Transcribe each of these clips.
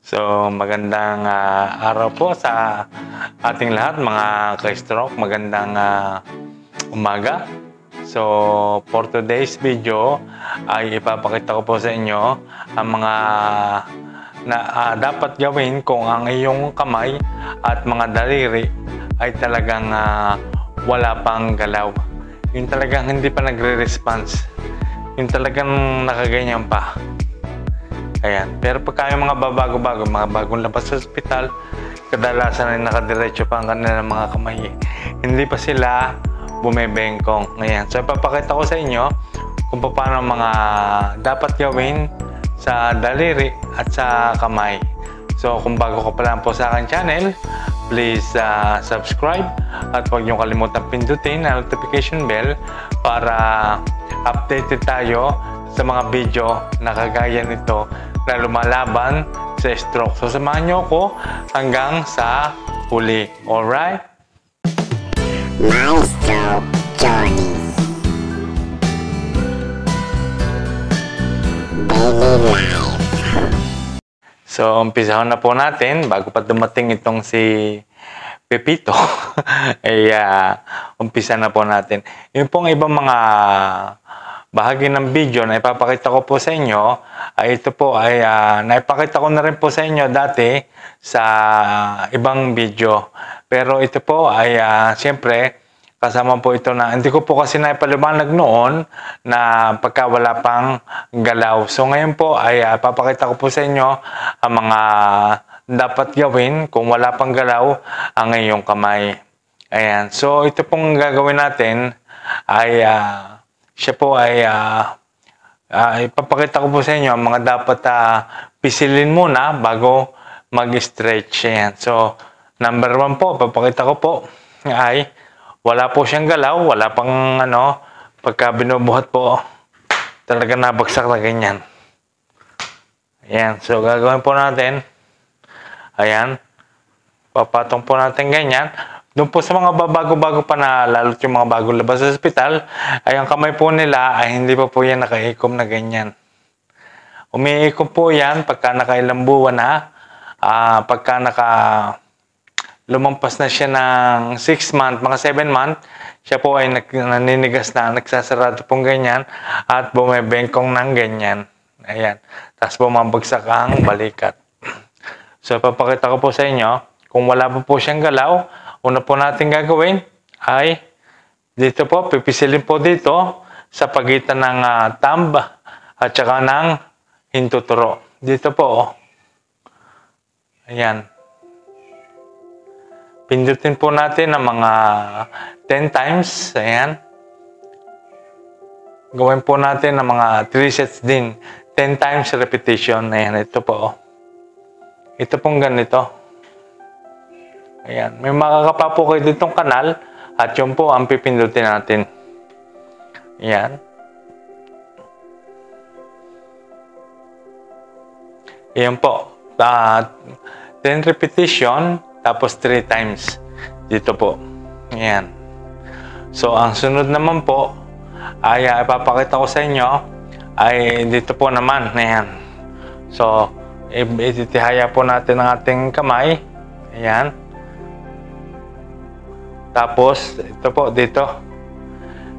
So, magandang araw po sa ating lahat mga ka-stroke. Magandang umaga. So, for today's video ay ipapakita ko po sa inyo ang mga dapat gawin kung ang iyong kamay at mga daliri ay talagang wala pang galaw. Yung talagang hindi pa nagre-response. Yung talagang nakaganyan pa. Ayan. Pero pagka yung mga bago-bago, mga bagong labas sa ospital, kadalasan ay nakadiretso pa ang kanilang mga kamay. Hindi pa sila bumebengkong. Ayan. So, ipapakita ko sa inyo kung paano mga dapat gawin sa daliri at sa kamay. So, kung bago ka pa lang po sa akin channel, please subscribe at huwag niyo kalimutan pindutin ang notification bell para updated tayo sa mga video na kagaya nito na lumalaban sa stroke. So, samahan niyo ako hanggang sa huli. Alright? My Stroke Journey. Daily Life. So, umpisahan na po natin bago pa dumating itong si Pepito. ay umpisa na po natin. Yung pong ibang mga bahagi ng video na ipapakita ko po sa inyo ay ito po ay naipakita ko na rin po sa inyo dati sa ibang video. Pero ito po ay siyempre kasama po ito na hindi ko po kasi naipaliwanag noon na pagka wala pang galaw. So ngayon po ay papakita ko po sa inyo ang mga dapat gawin kung wala pang galaw ang iyong kamay. Ayan. So ito pong gagawin natin ay siya po ay ipapakita ko po sa inyo ang mga dapat pisilin muna bago mag-stretch. Ayan. So number 1 po, papakita ko po ay wala po siyang galaw, wala pang pagka binubuhat po, talaga nabagsak na ganyan. Ayan, so gagawin po natin, ayan, papatong po natin ganyan. Doon po sa mga bago-bago pa na, lalo't yung mga bago labas sa ospital, ay ang kamay po nila ay hindi pa po yan nakaikom na ganyan. Umiikom po yan pagka nakailang buwan na, pagka lumampas na siya ng 6 months, mga 7 months, siya po ay naninigas na, nagsasarado pong ganyan, at bumebengkong ng ganyan. Ayan. Tapos bumabagsak ang balikat. So, papakita ko po sa inyo, kung wala pa po siyang galaw, una po natin gagawin ay dito po, pipisilin po dito sa pagitan ng thumb at saka ng hintuturo. Dito po, ayan. Pindutin po natin ng mga 10 times. Ayan. Gawin po natin ng mga 3 sets din. 10 times repetition. Ayan, ito po. Ito pong ganito. Ayan. May makakapa po kayo ditong kanal at yun po ang pipindutin natin. Ayan. Ayan po. 10 repetition. Tapos 3 times dito po. Ayan. So, ang sunod naman po ay ipapakita ko sa inyo ay dito po naman. Ayan. So, ititihaya po natin ang ating kamay. Ayan. Tapos, ito po dito.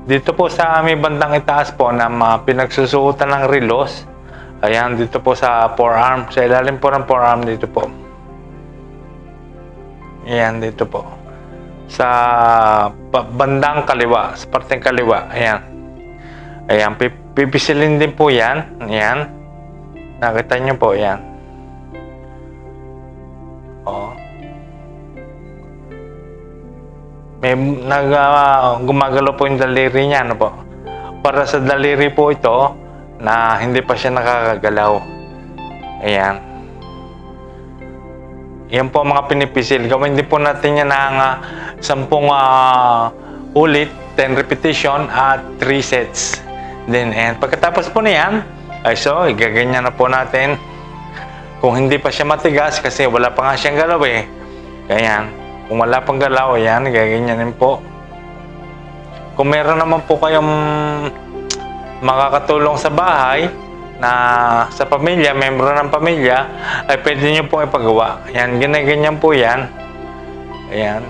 Dito po sa may bandang itaas po na pinagsusuotan ng relos. Ayan, dito po sa forearm. Sa ilalim po ng forearm dito po. Ayan, dito po. Sa bandang kaliwa, sa parteng kaliwa. Ayan. Ayan, pipisilin din po yan. Ayan. Nakita nyo po, ayan. O. May gumagalaw po yung daliri niya, ano po. Para sa daliri po ito, na hindi pa siya nakakagalaw. Ayan. Yan po ang mga pinipisil. Gawin din po natin yan ng 10 ulit, 10 repetition at 3 sets. Then, and pagkatapos po niyan, ay so, igaganyan na po natin. Kung hindi pa siya matigas, kasi wala pa nga siyang galaw eh. Ganyan. Kung wala pang galaw, ayan, gaganyanin po. Kung meron naman po kayong makakatulong sa bahay, na sa pamilya, membro ng pamilya, ay pwede nyo pong ipagawa. Ayan, ganyan po yan. Ayan.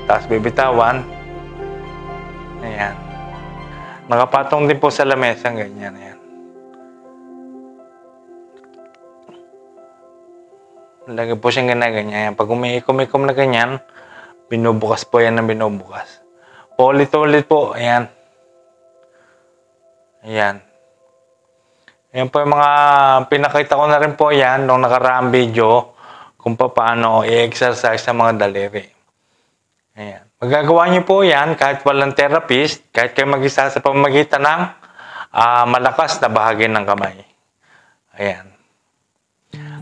Tapos bibitawan. Ayan. Nakapatong din po sa lamesa, ganyan. Ayan. Lagi po siyang ganyan. Pag umiikom-ikom na ganyan, binubukas po yan ng binubukas. Ulit-ulit po. Ayan. Ayan. Ayan po yung mga pinakita ko na rin po yan nung nakaraang video kung paano i-exercise sa mga daliri. Ayan. Magagawa nyo po yan kahit walang therapist, kahit kayo mag-isa sa pamamagitan ng malakas na bahagi ng kamay. Ayan.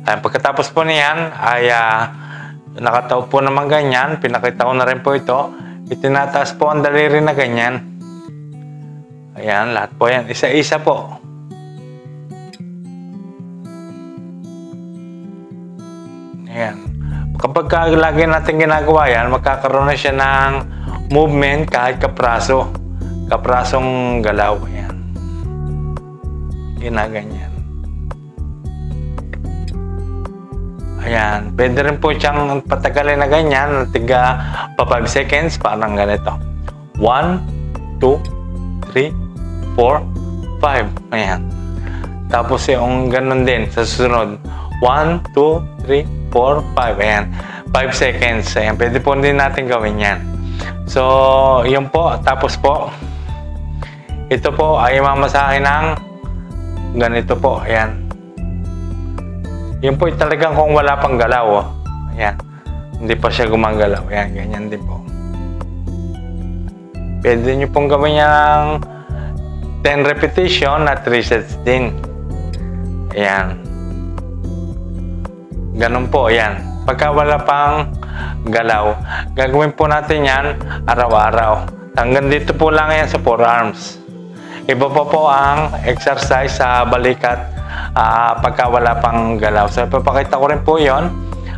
Ayan. Pagkatapos po niyan ay nakataob po naman ganyan. Pinakita ko na rin po ito. Itinataas po ang daliri na ganyan. Ayan. Lahat po yan. Isa-isa po. Ayan. Kapag lagi natin ginagawa yan, magkakaroon na siya ng movement kahit kapraso. Kaprasong galaw. Ayan. Ginaganyan. Ayan. Pwede rin po siyang patagalin na ganyan. Tiga pa 5 seconds. Parang ganito. 1, 2, 3, 4, 5. Ayan. Tapos yung ganun din sa susunod. 1, 2, 3, 4, 5. Ayan. 5 seconds. Ayan. Pwede po din natin gawin yan. So, yun po. Tapos po, ito po ay mamasahin ng ganito po. Ayan. Yun po talagang kung wala pang galaw. Oh. Ayan. Hindi pa siya gumagalaw. Ayan. Ganyan din po. Pwede nyo pong gawin yung 10 repetition at 3 sets din. Ayan. Ganun po, yan. Pagka wala pang galaw, gagawin po natin yan araw-araw. Hanggang dito po lang yan sa forearms. Iba po ang exercise sa balikat pagka wala pang galaw. So, ipapakita ko rin po yon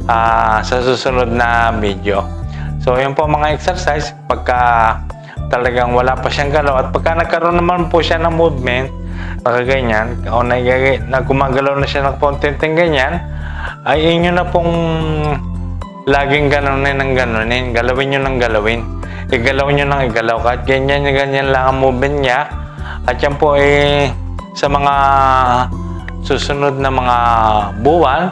sa susunod na video. So, yun po mga exercise pagka talagang wala pa siyang galaw. At pagka nagkaroon naman po siya ng movement, ganyan, o gumagalaw na siya ng kontenting ganyan, ay inyo na pong laging ganunin ng ganunin. Galawin nyo ng galawin. Igalaw nyo ng igalaw. Kahit ganyan lang ang movement niya. At yan po ay sa mga susunod na mga buwan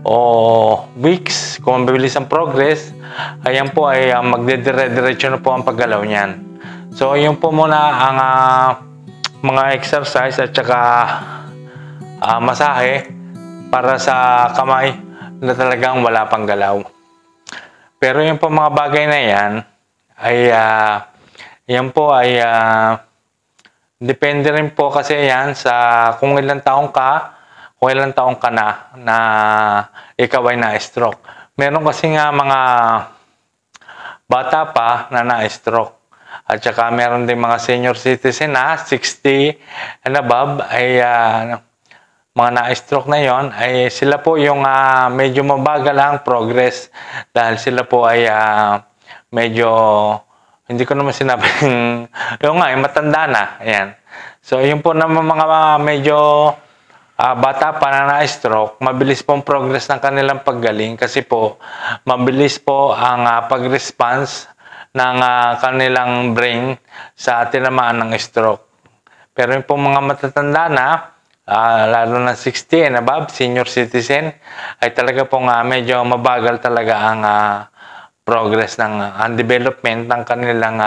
o weeks, kung mabilis ang progress, ayan po ay magdedire-diretso na po ang paggalaw niyan. So, yun po muna ang mga exercise at saka masahe para sa kamay na talagang wala pang galaw. Pero yung po mga bagay na yan ay yan po ay depende rin po kasi yan sa kung ilang taong ka na ikaw ay na-stroke. Meron kasi nga mga bata pa na na-stroke. At saka meron din mga senior citizen na 60 and above ay mga na-stroke na yon, ay sila po yung medyo mabagal ang progress dahil sila po ay medyo, hindi ko naman sinabing, yung nga, matanda na. Ayan. So, yun po naman mga medyo bata pa na na-stroke, mabilis pong progress ng kanilang paggaling kasi po, mabilis po ang pag-response ng kanilang brain sa tinamaan ng stroke. Pero yung po mga matatanda na, lalo na 60 and above, senior citizen, ay talaga pong medyo mabagal talaga ang progress ng development ng kanilang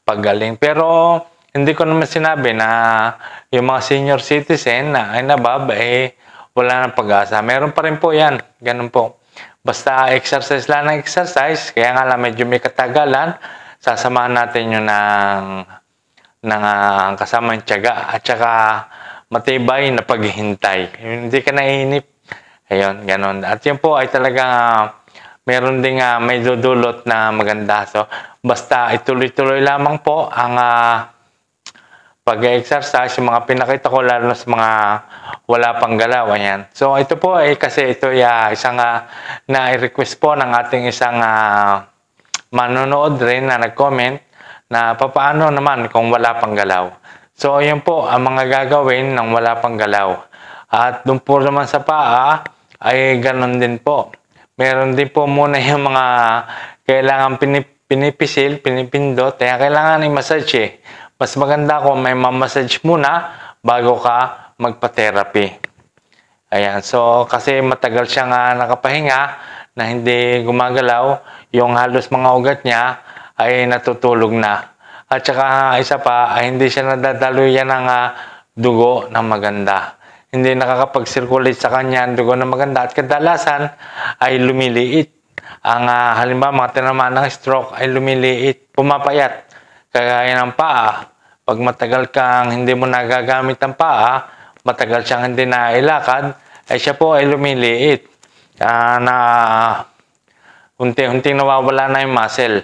paggaling. Pero hindi ko naman sinabi na yung mga senior citizen na and above ay wala nang pag-asa. Meron pa rin po yan. Ganun po. Basta exercise lang ng exercise, kaya nga lang medyo may katagalan, sasamahan natin yun ng kasamang tiyaga at saka matibay na paghihintay. Hindi ka naiinip. Ayun, ganun. At yun po ay talagang meron ding may dudulot na maganda. So, basta ituloy-tuloy lamang po ang pag-exercise, yung mga pinakita ko lalo sa mga wala pang galaw. Ayan. So, ito po ay kasi ito ay isang na-request po ng ating isang manonood rin na nag-comment na papaano naman kung wala pang galaw. So, yun po ang mga gagawin ng wala pang galaw. At doon po naman sa paa, ay ganon din po. Meron din po muna yung mga kailangan pinipisil, pinipindot, kaya kailangan i-massage eh. Mas maganda kung may mamassage muna bago ka magpa-therapy. Ayan, so kasi matagal siyang nakapahinga na hindi gumagalaw, yung halos mga ugat niya ay natutulog na. At saka isa pa, ay hindi siya nadadaluyan ng dugo na maganda. Hindi nakakapag-circulate sa kanya ang dugo na maganda at kadalasan ay lumiliit. Ang halimbawa mga tinamaan ng stroke ay lumiliit, pumapayat. Kagaya ng paa, pag matagal kang hindi mo nagagamit ang paa, matagal siyang hindi nailakad, ay siya po ay lumiliit. Na unti-unting nawawala na yung muscle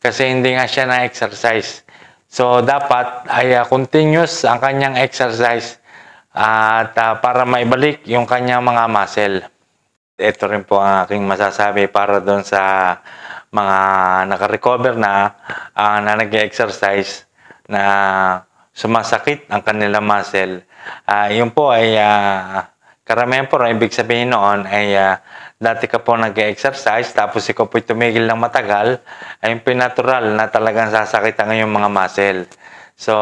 kasi hindi nga siya na-exercise. So, dapat ay continuous ang kanyang exercise at para maibalik yung kanyang mga muscle. Ito rin po ang aking masasabi para doon sa mga naka-recover na nag-exercise na sumasakit ang kanilang muscle. Yun po ay karamihan po, ibig sabihin noon ay dati ka po nag-exercise tapos ikaw po tumigil ng matagal, ay yung pinatural na talagang sasakit ang iyong mga muscle. So,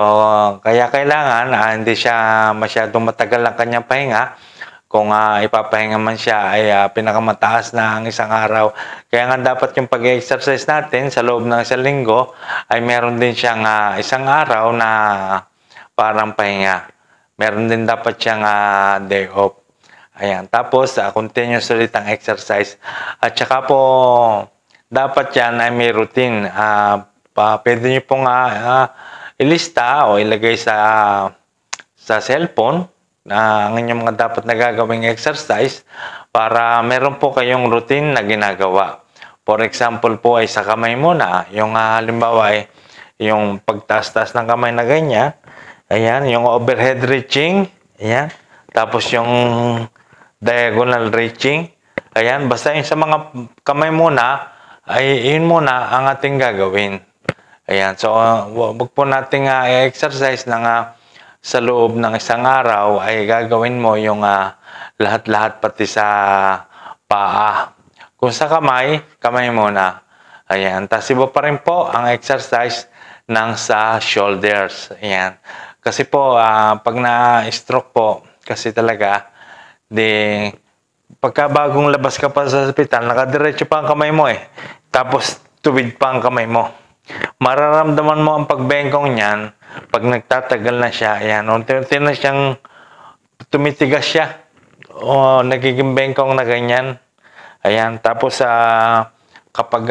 kaya kailangan hindi siya masyadong matagal ang kanyang pahinga. Kung ipapahinga man siya ay pinakamataas na ang isang araw. Kaya nga dapat yung pag-exercise natin sa loob ng isang linggo ay meron din siyang isang araw na parang pahinga. Meron din dapat siyang day off. Ayan. Tapos, continuous ulit ang exercise. At saka po, dapat yan ay may routine. Pwede nyo pong ilista o ilagay sa cellphone ang inyong mga dapat na gagawing exercise para meron po kayong routine na ginagawa. For example po ay sa kamay muna. Yung halimbawa ay yung pagtaas-taas ng kamay na ganyan. Ayan. Yung overhead reaching. Ayan. Tapos yung diagonal reaching. Ayan. Basta yung sa mga kamay muna ay yun muna ang ating gagawin. Ayan. So, wag po nating exercise ng sa loob ng isang araw ay gagawin mo yung lahat-lahat pati sa paa. Kung sa kamay, kamay muna. Ayan. Tapos iba pa rin po ang exercise ng sa shoulders. Ayan. Kasi po, pag na-stroke po, kasi talaga, pagka bagong labas ka pa sa ospital, nakadiretso pa ang kamay mo eh. Tapos, tuwid pa ang kamay mo. Mararamdaman mo ang pagbengkong niyan pag nagtatagal na siya. Ayan, unti-unti na siyang tumitigas siya. O nagiging bengkong na ganyan. Ayan, tapos kapag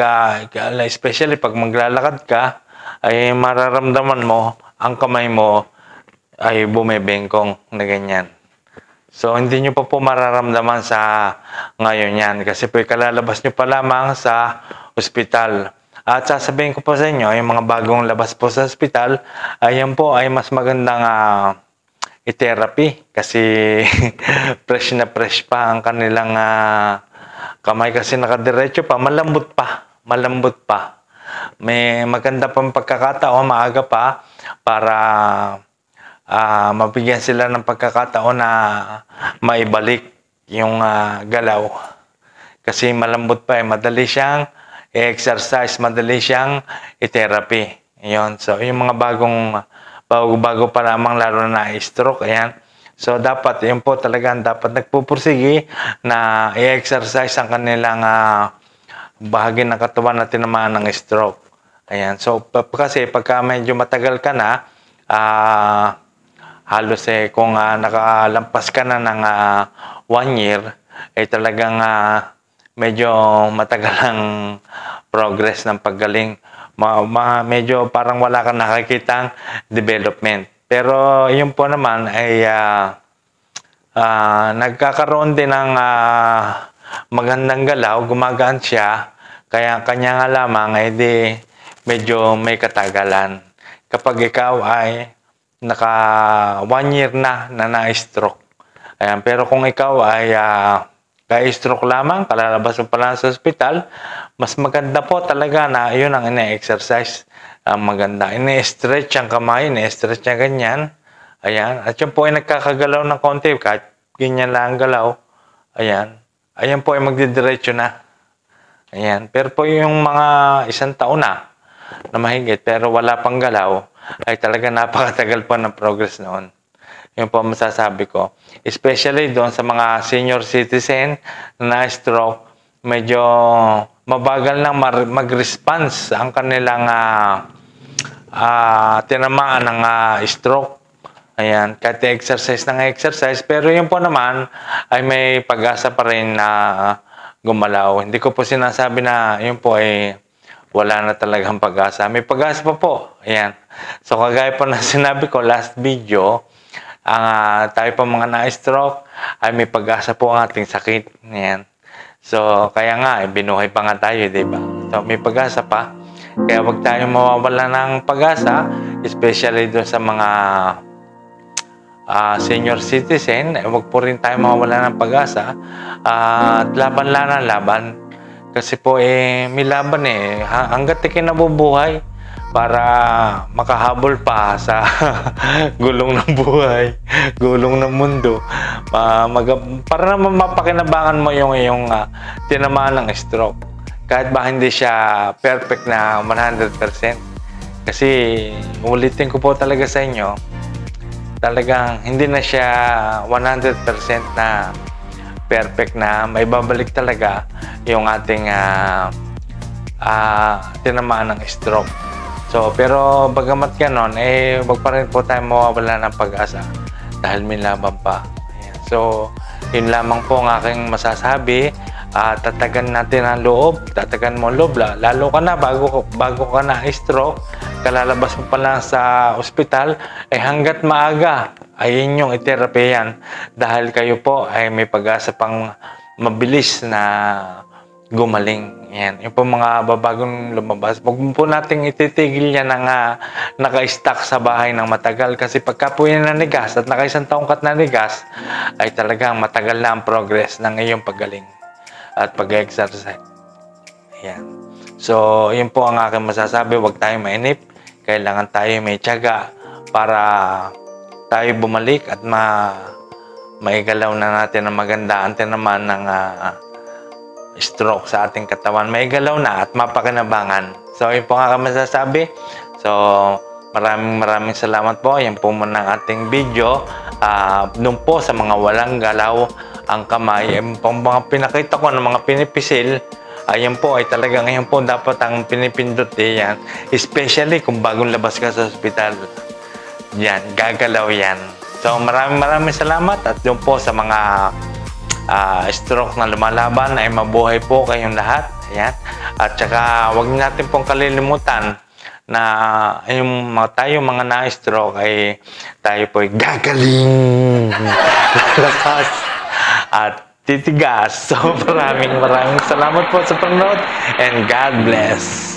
especially pag maglalakad ka, ay mararamdaman mo ang kamay mo ay bumibengkong na ganyan. So, hindi nyo pa po mararamdaman sa ngayon yan. Kasi po kalalabas nyo pa lamang sa ospital. At sasabihin ko po sa inyo, yung mga bagong labas po sa ospital, ayan po ay mas magandang i-therapy. Kasi fresh na fresh pa ang kanilang kamay kasi nakadiretso pa, malambot pa. Malambot pa. May maganda pang pagkakataon, maaga pa, para mabigyan sila ng pagkakataon na maibalik yung galaw. Kasi malambot pa eh, madali siyang i-exercise, madali siyang i-therapy. Yun. So, yung mga bago pa lamang lalo na stroke, ayan. So, dapat, yun po talagang dapat nagpupursigi na i-exercise ang kanilang bahagi ng katawan na tinamaan ng stroke. Ayan. So, kasi pagka medyo matagal ka na, halos kung nakalampas ka na ng 1 year, talagang medyo matagal ang progress ng paggaling. Medyo parang wala kang nakikitang development. Pero yun po naman ay nagkakaroon din ng magandang galaw, gumagaan siya, kaya kanya nga lamang ay medyo may katagalan. Kapag ikaw ay naka 1 year na na-stroke. Ayan, pero kung ikaw ay ka-stroke lamang, kalalabas mo pala sa ospital, mas maganda po talaga na yun ang ine-exercise. Maganda. Ine-stretch ang kamay, ine-stretch niya ganyan. Ayan. At yun po ay nagkakagalaw ng konti. Kahit ganyan lang ang galaw. Ayan. Ayan po ay magdidiretso na. Ayan. Pero po yung mga isang taon na mahigit pero wala pang galaw, ay talaga napakatagal pa ng progress noon. Yun po ang masasabi ko. Especially doon sa mga senior citizen na stroke, medyo mabagal na mag-response ang kanilang tinamaan ng stroke. Ayan, kahit exercise ng exercise, pero yun po naman ay may pag-asa pa rin na gumalaw. Hindi ko po sinasabi na yun po ay wala na talagang pag-asa. May pag-asa pa po. Ayan. So kagaya po na sinabi ko last video, tayo pa mga na-stroke ay may pag-asa po ang ating sakit. Ayan. So kaya nga, binuhay pa nga tayo, di ba? So may pag-asa pa. Kaya wag tayong mawawala ng pag-asa, especially doon sa mga senior citizen, wag po rin tayo mawawala ng pag-asa at laban lang ang laban kasi po may laban hanggat kinabubuhay para makahabol pa sa gulong ng buhay, gulong ng mundo, para naman mapakinabangan mo yung iyong tinamaan ng stroke kahit ba hindi siya perfect na 100%. Kasi ulitin ko po talaga sa inyo, talagang hindi na siya 100% na perfect na maibabalik talaga yung ating tinamaan ng stroke. So, pero bagamat ganon, wag pa rin po tayo mawawala ng pag-asa dahil may laban pa. Ayan. So, yun lamang po ang aking masasabi. Tatagan natin ang loob, tatagan mo ang loob, lalo ka na bago ka na stroke, kalalabas mo pa lang sa ospital, hanggat maaga ay inyong iterapi yan dahil kayo po ay may pag-asa pang mabilis na gumaling. Yan. Yung po mga babagong lumabas, huwag po nating ititigil yan ng naka-stack sa bahay ng matagal kasi pagka po yan nanigas at naka-isang taong kat nanigas, ay talagang matagal na ang progress ng iyong paggaling at pag-exercise. Ayan. So, yun po ang aking masasabi. Huwag tayo mainip. Kailangan tayo may tiyaga para tayo bumalik at maigalaw na natin ang maganda ang tinamaan ng stroke sa ating katawan. Maigalaw na at mapakinabangan. So, yun po ang aking masasabi. So, maraming salamat po. Yan po muna ang ating video. Doon po sa mga walang galaw ang kamay, mga pinakita ko ng mga pinipisil, ayan po ay talaga ngayon po dapat ang pinipindot yan. Especially kung bagong labas ka sa ospital. Yan, gagalaw yan. So maraming salamat at doon po sa mga stroke na lumalaban ay mabuhay po kayong lahat. Ayan. At saka huwag natin pong kalilimutan na yung tayo mga na-stroke ay tayo po ay gagaling. Lakas. At titigas. So maraming salamat po sa panonood and God bless.